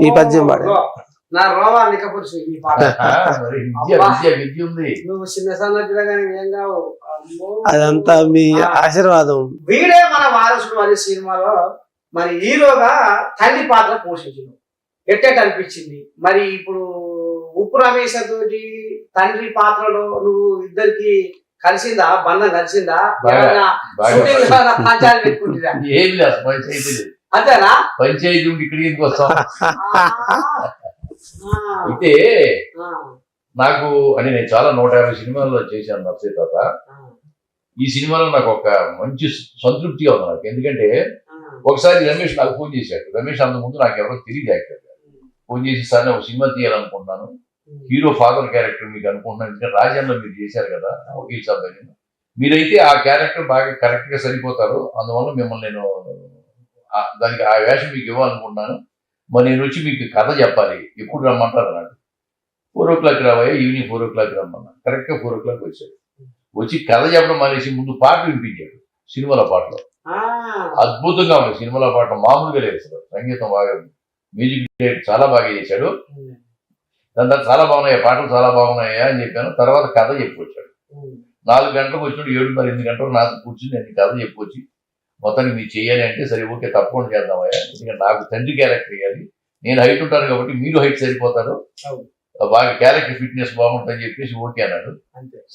ఈ పద్యం పాడాను. నా రోవా నికపురుషు ఈ పాట. విద్య ఉంది. నువ్వు చిన్న సన్నపిల్లగాని ఏం కావు. అదంతా మీ ఆశీర్వాదం. వీడే మన వారసుడు అనే సినిమాలో మరి హీరోగా తండ్రి పాత్ర పోషించింది. ఎట్టేట అనిపించింది మరి ఇప్పుడు ఉప్పు రమేష్ తోటి తండ్రి పాత్రలో నువ్వు ఇద్దరికి కలిసిందా, బంధం కలిసిందా, పంచాయతీ పెట్టుకుంటుందా? ఏమి లేదు, పంచాయతీ లేదు. అంతేనా? పంచాయతీ ఉండి ఇక్కడికి ఎందుకు వస్తాం? అయితే నాకు అని నేను చాలా 150 సినిమాల్లో చేశాను నర్సయ్య తాత. ఈ సినిమాలో నాకు ఒక మంచి సంతృప్తిగా ఉంది నాకు. ఎందుకంటే ఒకసారి రమేష్ నాకు ఫోన్ చేశాడు. రమేష్ అంత ముందు నాకు ఎవరో తెలియదు యాక్టర్. ఫోన్ చేసి సార్ నేను ఒక సినిమా తీయాలనుకుంటున్నాను, హీరో ఫాదర్ క్యారెక్టర్ మీకు అనుకుంటున్నాను, ఎందుకంటే రాజాన్లో మీరు చేశారు కదా వకీల్ సాబ్ అని, మీరైతే ఆ క్యారెక్టర్ బాగా కరెక్ట్ గా సరిపోతారు, అందువల్ల మిమ్మల్ని నేను దానికి ఆ వేషం మీకు ఇవ్వాలనుకుంటున్నాను, మరి నేను వచ్చి మీకు కథ చెప్పాలి, ఎప్పుడు రమ్మంటారు అన్నాడు. 4 o'clock రావయ్యా, ఈవినింగ్ 4 o'clock రమ్మన్నా. కరెక్ట్గా 4 o'clock వచ్చాడు. వచ్చి కథ చెప్పడం మానేసి ముందు పాటలు వినిపించాడు. సినిమాల పాటలు అద్భుతంగా ఉంది. సినిమాల పాట మామూలుగా లేదు అసలు. సంగీతం బాగా, మ్యూజిక్ డైరెక్టర్ చాలా బాగా చేశాడు. దాని తర్వాత చాలా బాగున్నాయా పాటలు, చాలా బాగున్నాయా అని చెప్పాను. తర్వాత కథ చెప్పుకొచ్చాడు. 4 గంటలకు వచ్చినప్పుడు 7:30 8 గంటలకు నాకు కూర్చుని నేను కథ చెప్పుకొచ్చి మొత్తానికి మీరు చేయాలి అంటే సరే ఓకే తప్పకుండా చేద్దామయ్యా, ఎందుకంటే నాకు తండ్రి క్యారెక్టర్ వేయాలి, నేను హైట్ ఉంటాను కాబట్టి మీరు హైట్ సరిపోతారు, బాగా క్యారెక్టర్ ఫిట్నెస్ బాగుంటుందని చెప్పేసి ఓకే అన్నాడు.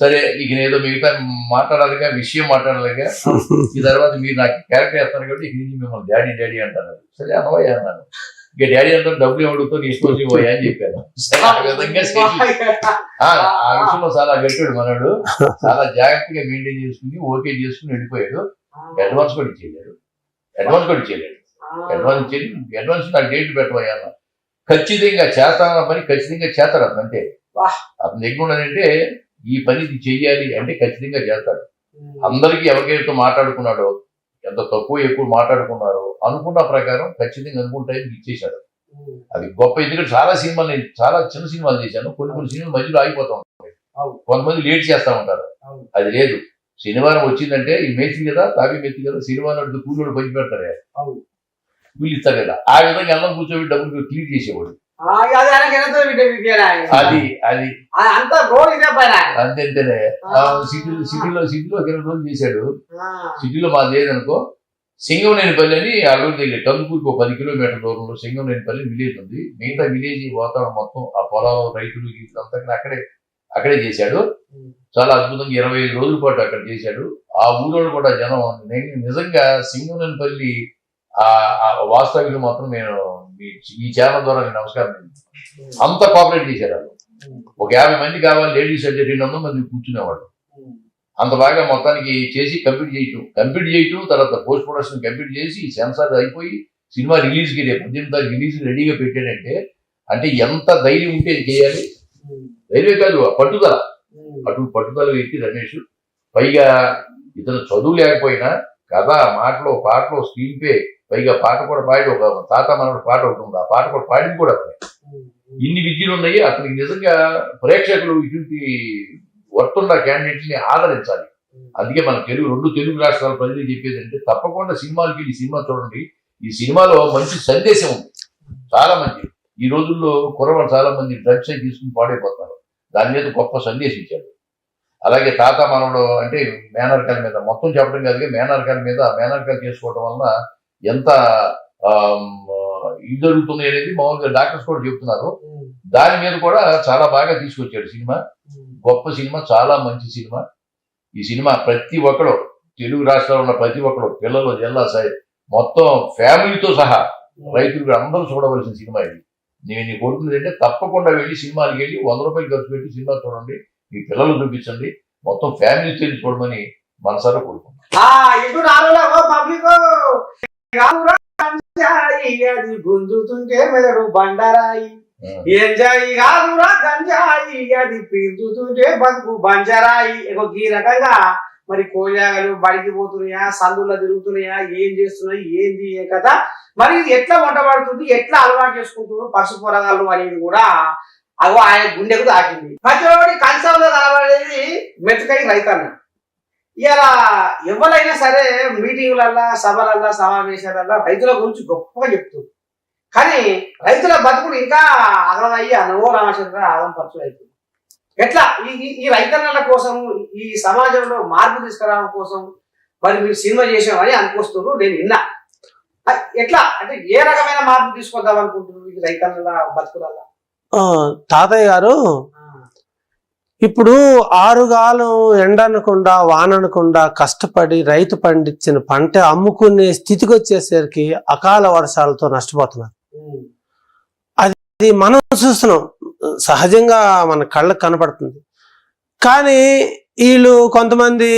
సరే ఇక ఏదో మిగతా మాట్లాడాలిగా, విషయం మాట్లాడాలిగా, ఈ తర్వాత మీరు నాకు క్యారెక్టర్ వేస్తారు కాబట్టి ఇక నుంచి మిమ్మల్ని డాడీ డాడీ అంటున్నారు. సరే అనవయ్యా అన్నాను. ఇక డాడీ అంతా డబ్బులు ఎవడుతో తీసుకొచ్చి పోయా అని చెప్పాను. ఆ విధంగా ఆ విషయంలో చాలా గట్టాడు మనడు. చాలా జాగ్రత్తగా మెయింటైన్ చేసుకుని ఓకే చేసుకుని వెళ్ళిపోయాడు. అడ్వాన్స్ కూడా ఇచ్చేయలేడు. అడ్వాన్స్ నాకు డేట్ పెట్టబోయా అన్న. ఖచ్చితంగా చేస్తానన్న పని ఖచ్చితంగా చేస్తాడు అతను. అంతే అతని దగ్గర ఉన్నదంటే ఈ పని చెయ్యాలి అంటే ఖచ్చితంగా చేస్తాడు. అందరికీ ఎవరికైతే మాట్లాడుకున్నాడో, ఎంత తక్కువ ఎక్కువ మాట్లాడుకున్నారో అనుకున్న ప్రకారం ఖచ్చితంగా అనుకుంటే ఇచ్చేశాడు. అది గొప్ప. ఎందుకంటే చాలా సినిమాలు, నేను చాలా చిన్న సినిమాలు చేశాను. కొన్ని సినిమాలు మధ్యలో ఆగిపోతా ఉంటాయి, కొంతమంది లేట్ చేస్తా ఉంటారు. అది లేదు. శనివారం వచ్చిందంటే ఈ మేస్త్రి కదా, తాపీ మేస్త్రి కదా, శనివారం అడుగు కూలీలు పంచి పెడతారే, వీళ్ళు ఇస్తారు కదా, ఆ విధంగా అన్నం కూర్చోబెట్టి డబ్బులు క్లీన్ చేసేవాడు. అది అది అంతేనే. సిటీలో 20 రోజులు చేశాడు. సిటీలో మాది లేదనుకో, సింగంనేనిపల్లి అని అడవుల దగ్గర కందుకూరుకు 10 కిలోమీటర్ల దూరంలో సింగంనేనిపల్లి విలేజ్ ఉంది. మిగతా విలేజ్ వాతావరణం మొత్తం ఆ పొలాలు, రైతులు అంతా అక్కడే చేశాడు. చాలా అద్భుతంగా 25 రోజుల పాటు అక్కడ చేశాడు. ఆ ఊళ్ళో కూడా జనం నిజంగా సింగంనేనిపల్లి వాస్తవికులు మాత్రం నేను ఈ ఛానల్ ద్వారా నేను నమస్కారం. అంత కోఆపరేట్ చేశారు వాళ్ళు. ఒక 50 మంది కావాలి లేడీస్ అంటే 200 మంది కూర్చునేవాళ్ళు. అంత బాగా మొత్తానికి చేసి కంప్లీట్ చేయటం తర్వాత పోస్ట్ ప్రొడక్షన్ కంప్లీట్ చేసి సెన్సార్ అయిపోయి సినిమా రిలీజ్కి 18 తారీఖు రిలీజ్ రెడీగా పెట్టాడంటే అంటే ఎంత ధైర్యం ఉంటే చేయాలి. ధైర్యం కాదు, పట్టుదల వ్యక్తి రమేష్. పైగా ఇతను చదువు లేకపోయినా కథ, మాటలు, పాటలు, స్క్రీన్ ప్లే, పైగా పాట కూడా పాడి ఒక తాత మనోడు పాట ఒకటి ఉంది, ఆ పాట కూడా పాడింది కూడా అతనే. ఇన్ని విద్యలు ఉన్నాయి అతనికి. నిజంగా ప్రేక్షకులు ఇటువంటి వర్తున్న క్యాండిడేట్ని ఆదరించాలి. అందుకే మన రెండు తెలుగు రాష్ట్రాల ప్రజలు చెప్పేది అంటే తప్పకుండా సినిమాలకి వెళ్ళి సినిమా చూడండి. ఈ సినిమాలో మంచి సందేశం ఉంది, చాలా మంచి. ఈ రోజుల్లో కుర్రవాళ్ళు చాలా మంది డ్రగ్స్ అయి తీసుకుని పాడైపోతున్నారు. దాని మీద గొప్ప సందేశం ఇచ్చాడు. అలాగే తాత మనవడు అంటే మేనర్కాల మీద మొత్తం చెప్పడం కాదుగా, మేనర్కాల మీద మేనర్కాలు చేసుకోవడం వలన ఎంత ఇది జరుగుతుంది అనేది మామూలుగా డాక్టర్స్ కూడా చెప్తున్నారు. దాని మీద కూడా చాలా బాగా తీసుకొచ్చాడు సినిమా. గొప్ప సినిమా, చాలా మంచి సినిమా. ఈ సినిమా ప్రతి ఒక్కడు, తెలుగు రాష్ట్రాల్లో ఉన్న ప్రతి ఒక్కడు, పిల్లలు, జిల్లా సాయి మొత్తం ఫ్యామిలీతో సహా రైతులు అందరూ చూడవలసిన సినిమా ఇది. నేను కోరుకునేది అంటే తప్పకుండా వెళ్ళి సినిమాకి వెళ్ళి 100 రూపాయలు ఖర్చు పెట్టి సినిమా చూడండి, మీ పిల్లలు చూపించండి, మొత్తం ఫ్యామిలీ తెలిసి చూడమని మనసారా కోరుకుంటున్నాను. గుంజుతుంటే మెదడు బండరాయి, ఎంజాయి కాదురా గంజాయి, అది పీల్చుతుంటే బతుకు బంజరాయి. ఈ రకంగా మరి కోయాగలు బడికి పోతున్నాయా, సందుల్లో తిరుగుతున్నాయా, ఏం చేస్తున్నాయి, ఏంది ఏ కథ, మరి ఇది ఎట్లా వంట పడుతుంది, ఎట్లా అలవాటు చేసుకుంటున్నారు పసుపు పొరగాళ్ళు అనేది కూడా అగో ఆయన గుండెకు తాకింది. ప్రతివాడి కంచంలో కలబడేది మెతుకై రైతన్న. ఇలా ఎవరైనా సరే మీటింగులల్లా, సభలల్లా, సమావేశాలల్లా రైతుల గురించి గొప్పగా చెప్తుంది. కానీ రైతుల బతుకులు ఇంకా అగలమయ్యి అనవో రామచంద్ర ఆగం పరచులు అవుతుంది. ఎట్లా ఈ రైతన్నల కోసం ఈ సమాజంలో మార్పు తీసుకురావడం కోసం మరి మీరు సినిమా చేసామని అనుకొస్తున్నారు, నేను విన్నా. ఎట్లా అంటే ఏ రకమైన మార్పు తీసుకొద్దాం అనుకుంటున్నారు ఈ రైతన్నల బతుకులలో? తాతయ్య గారు, ఇప్పుడు ఆరుగాలం ఎండనకుండా వాననకుండా కష్టపడి రైతు పండించిన పంట అమ్ముకునే స్థితికి వచ్చేసరికి అకాల వర్షాలతో నష్టపోతున్నారు. అది మనం చూస్తున్నాం, సహజంగా మన కళ్ళకు కనపడుతుంది. కానీ వీళ్ళు కొంతమంది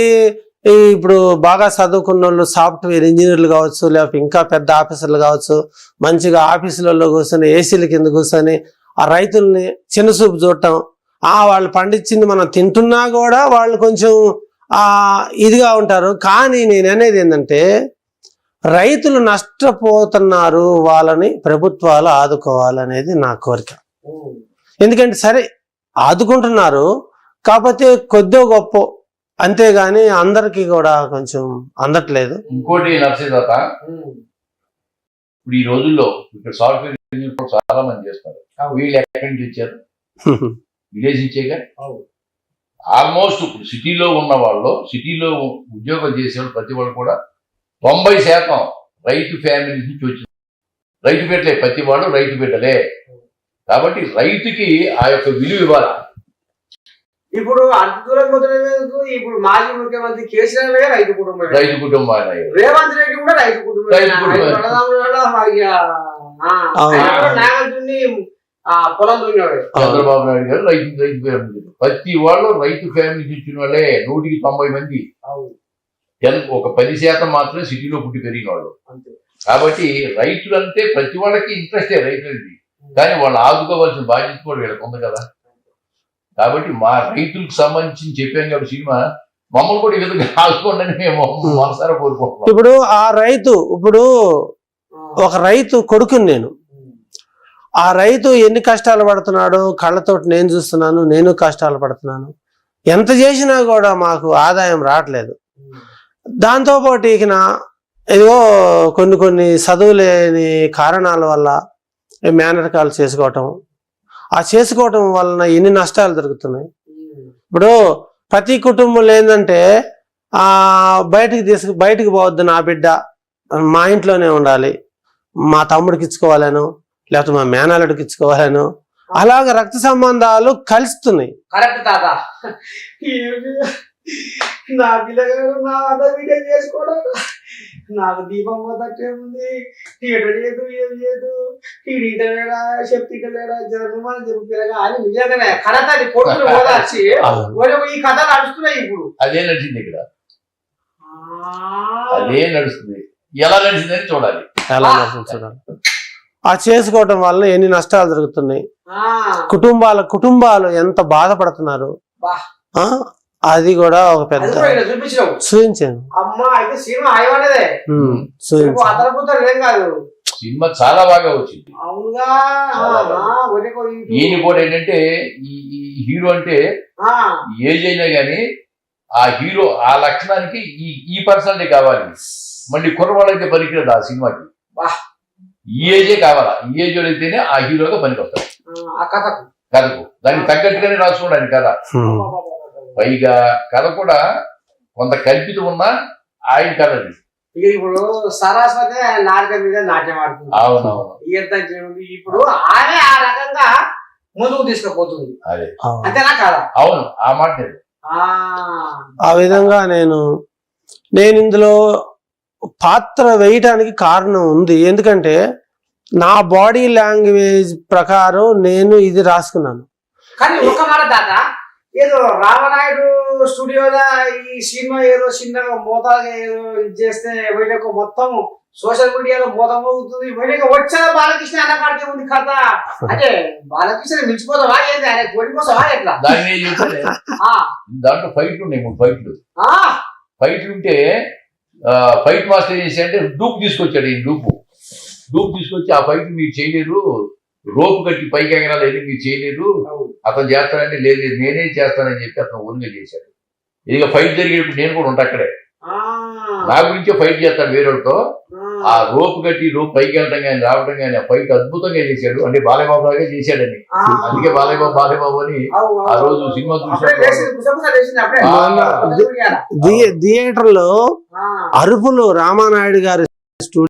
ఇప్పుడు బాగా చదువుకున్న వాళ్ళు సాఫ్ట్వేర్ ఇంజనీర్లు కావచ్చు, లేకపోతే ఇంకా పెద్ద ఆఫీసర్లు కావచ్చు, మంచిగా ఆఫీసులలో కూర్చొని ఏసీల కింద కూర్చొని ఆ రైతుల్ని చిన్నచూపు చూడటం, వాళ్ళు పండించింది మనం తింటున్నా కూడా వాళ్ళు కొంచెం ఇదిగా ఉంటారు. కానీ నేను అనేది ఏంటంటే రైతులు నష్టపోతున్నారు, వాళ్ళని ప్రభుత్వాలు ఆదుకోవాలనేది నా కోరిక. ఎందుకంటే సరే ఆదుకుంటున్నారు, కాకపోతే కొద్దో గొప్ప, అంతేగాని అందరికీ కూడా కొంచెం అందట్లేదు. ఇంకోటి నర్సీదాత, ఇప్పుడు ఈ రోజుల్లో ఇక్కడ సాఫ్ట్వేర్ ఇంజనీర్ చాలా మంది చేస్తారు. వీళ్ళు ఎక్కడి నుంచి వచ్చారు? విలేజ్ నుంచేగా. ఆల్మోస్ట్ ఇప్పుడు సిటీలో ఉన్న వాళ్ళు, సిటీలో ఉద్యోగం చేసేవాళ్ళు ప్రతి వాళ్ళు కూడా 90% రైతు ఫ్యామిలీ నుంచి వచ్చింది. రైతు బిడ్డలే, ప్రతి వాళ్ళు రైతు బిడ్డలే. కాబట్టి రైతుకి ఆ యొక్క విలువ ఇవ్వాలి. ఇప్పుడు అంత దూరం పోతున్నందుకు ఇప్పుడు మాజీ ముఖ్యమంత్రి కేసీఆర్ రైతు కుటుంబం, రేవంత్ రెడ్డి కూడా రైతు కుటుంబం, పొలం దున్నాడు, చంద్రబాబు నాయుడు గారు రైతు ఫ్యామిలీ. ప్రతి వాళ్ళు రైతు ఫ్యామిలీ ఇచ్చిన వాళ్ళే 100కి 90 మంది. ఒక 10% మాత్రమే సిటీలో పుట్టి పెరిగిన వాళ్ళు. కాబట్టి రైతులంటే ప్రతి వాళ్ళకి ఇంట్రెస్టే రైతులకి, కానీ వాళ్ళు ఆదుకోవాల్సిన బాధ్యత కూడా వీళ్ళకి ఉంది కదా. కాబట్టి మా రైతులకు సంబంధించి చెప్పాం కాబట్టి సినిమా మమ్మల్ని కూడా ఈ విధంగా ఆదుకోండి అని మేము మనసారా కోరుకుంటున్నాం. ఇప్పుడు ఆ రైతు, ఇప్పుడు ఒక రైతు కొడుకుని నేను, ఆ రైతు ఎన్ని కష్టాలు పడుతున్నాడో కళ్ళతోటి నేను చూస్తున్నాను, నేను కష్టాలు పడుతున్నాను. ఎంత చేసినా కూడా మాకు ఆదాయం రావట్లేదు. దాంతోపాటు ఇక ఏదో కొన్ని చదువులేని కారణాల వల్ల మేనరకాలు చేసుకోవటం, ఆ చేసుకోవటం వలన ఎన్ని నష్టాలు జరుగుతున్నాయి. ఇప్పుడు ప్రతి కుటుంబంలో ఏంటంటే బయటికి పోవద్దు, నా బిడ్డ మా ఇంట్లోనే ఉండాలి, మా తమ్ముడికి ఇచ్చుకోవాలను, లేకపోతే మా మేనల్లుడికి ఇచ్చుకోవాలను, అలాగ రక్త సంబంధాలు కలుస్తున్నాయి. కరెక్ట్ తాత. నా పిల్లగారు నా అన్న బిడ్డ చేసుకోవడం, నాకు దీపం పోతట్టే ఉంది, థియేటర్ చేయదు, ఏం చేయదు, టీడీటలేడా, చెప్తీటలేడా, జరుగుమని చెప్పు పిల్లగా అని నిజంగానే కరెక్ట్. అది కొడుకులు ఓదార్చి ఈ కథ నడుస్తున్నాయి. ఇప్పుడు అదే నడిచింది ఇక్కడ, అదే నడుస్తుంది. ఎలా నడిచిందని చూడాలి, ఎలా నడుస్తుంది చూడాలి. ఆ చేసుకోవటం వల్ల ఎన్ని నష్టాలు జరుగుతున్నాయి, కుటుంబాలు ఎంత బాధపడుతున్నారు, అది కూడా ఒక పెద్ద చూపించాను. సినిమా చాలా బాగా వచ్చింది. ఈయన కూడా ఏంటంటే ఈ హీరో అంటే ఏజ్ అయినా గానీ ఆ హీరో ఆ లక్షణానికి ఈ పర్సనాలిటీ కావాలి. మళ్ళీ కుర్రవాళ్ళైతే పనికిరాదు ఆ సినిమాకి, ఈ ఏజే కావాలా. ఈ ఏజ్ అయితేనే ఆ హీరోగా పనికొస్తాడు కథకు. దానికి తగ్గట్టుగానే రాసుకోవడానికి కథ. పైగా కథ కూడా కొంత కల్పితం ఉన్నా ఆయన కథ అది. ఇప్పుడు సరస్వతి నాటక మీద నాట్యం ఆడుతుంది. అవునవును. ఇప్పుడు ఆమె ఆ రకంగా ముందుకు తీసుకుపోతుంది. అదే అంతేనా కాదా? అవును, ఆ మాట. ఆ విధంగా నేను ఇందులో పాత్ర వేయటానికి కారణం ఉంది. ఎందుకంటే నా బాడీ లాంగ్వేజ్ ప్రకారం నేను ఇది రాసుకున్నాను. కానీ ఒక మాట దాకా, ఏదో రామనాయుడు స్టూడియోలో ఈ సినిమా ఏదో చిన్నగా మోతాదుగా ఏదో ఇది చేస్తే వీళ్ళకు మొత్తం సోషల్ మీడియాలో మోతమవుతుంది. వీళ్ళకి వచ్చా బాలకృష్ణ అన్న కాడికే ఉంది కథ. అంటే బాలకృష్ణ మించిపోతావా ఏంది, ఆయన కోడి కోసమా ఎట్లా? దాంట్లో ఫైట్లు ఉన్నాయి, 3 ఫైట్లు ఉంటే ఫైట్ మాస్టర్ ఏం చేసి అంటే డూప్ తీసుకొచ్చాడు. ఈ డూప్ తీసుకొచ్చి ఆ ఫైట్ మీరు చేయలేరు, రోపు కట్టి పైకి ఎగరాలి, మీరు చేయలేరు, అతను చేస్తానంటే లేదు నేనే చేస్తానని చెప్పి అతను ఓన్గా చేశాడు. ఇదిగా ఫైట్ జరిగేటప్పుడు నేను కూడా ఉంటా అక్కడే, నా గురించే ఫైట్ చేస్తాడు వేరేతో. ఆ రోప్ కట్టి రోప్ పైకి వెళ్ళటం కానీ రావటం కానీ ఆ ఫైట్ అద్భుతంగా చేశాడు. అంటే బాలయ్యబాబు లాగే చేశాడని, అందుకే బాలయ్యబాబు అని ఆ రోజు సినిమా చూసాడు. థియేటర్ లో అరుపులు రామానాయుడు గారి